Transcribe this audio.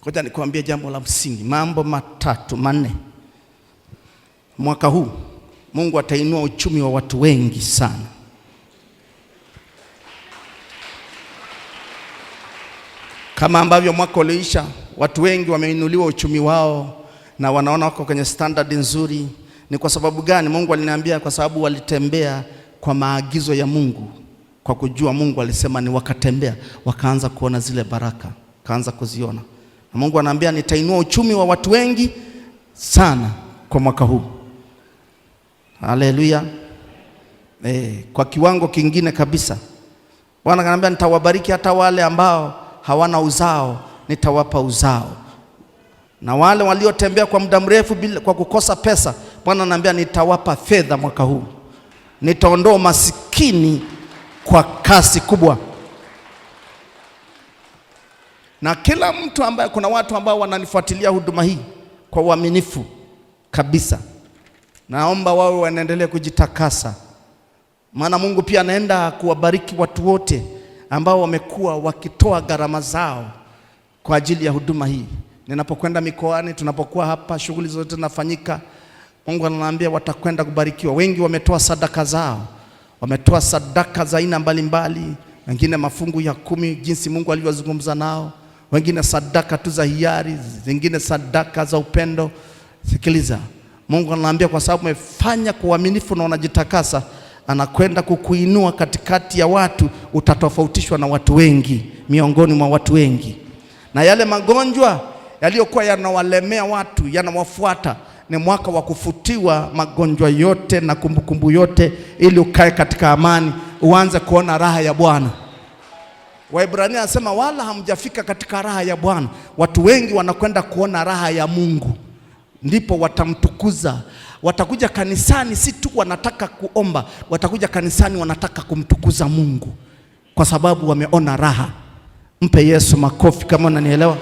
Ngoja nikwambie jambo la msingi, mambo matatu manne. Mwaka huu Mungu atainua uchumi wa watu wengi sana. Kama ambavyo mwaka uliisha watu wengi wameinuliwa uchumi wao na wanaona wako kwenye standard nzuri. Ni kwa sababu gani? Mungu aliniambia kwa sababu walitembea kwa maagizo ya Mungu. Kwa kujua Mungu alisema ni wakatembea, wakaanza kuona zile baraka, kaanza kuziona. Na Mungu anaambia nitainua uchumi wa watu wengi sana kwa mwaka huu. Haleluya. Kwa kiwango kingine kabisa. Bwana ananiambia nitawabariki hata wale ambao hawana uzao, nitawapa uzao. Na wale waliotembea kwa muda mrefu kwa kukosa pesa, Bwana ananiambia nitawapa fedha mwaka huu. Nitaondoa masikini kwa kasi kubwa. Na kila mtu ambaye, kuna watu ambao wananifuatilia huduma hii kwa uaminifu kabisa, naomba wawe wanaendelea kujitakasa. Maana Mungu pia anaenda kuwabariki watu wote ambao wamekuwa wakitoa gharama zao kwa ajili ya huduma hii. Ninapokwenda mikoani, tunapokuwa hapa, shughuli zote zinafanyika, Mungu ananiambia watakwenda kubarikiwa. Wengi wametoa sadaka zao, wametoa sadaka za aina mbalimbali, wengine mafungu ya 10 jinsi Mungu alivyozungumza nao, wengine sadaka tu za hiari, wengine sadaka za upendo. Sikiliza, Mungu ananiambia kwa sababu umefanya kwa uaminifu na unajitakasa, anakwenda kukuinua katikati ya watu, utatofautishwa na watu wengi, miongoni mwa watu wengi. Na yale magonjwa yaliyokuwa yanawalemea watu, yanawafuata, ni mwaka wa kufutiwa magonjwa yote na kumbukumbu yote, ili ukae katika amani, uanze kuona raha ya Bwana. Waebrania anasema wala hamjafika katika raha ya Bwana. Watu wengi wanakwenda kuona raha ya Mungu, ndipo watamtukuza. Watakuja kanisani si tu wanataka kuomba, watakuja kanisani wanataka kumtukuza Mungu kwa sababu wameona raha. Mpe Yesu makofi kama unanielewa.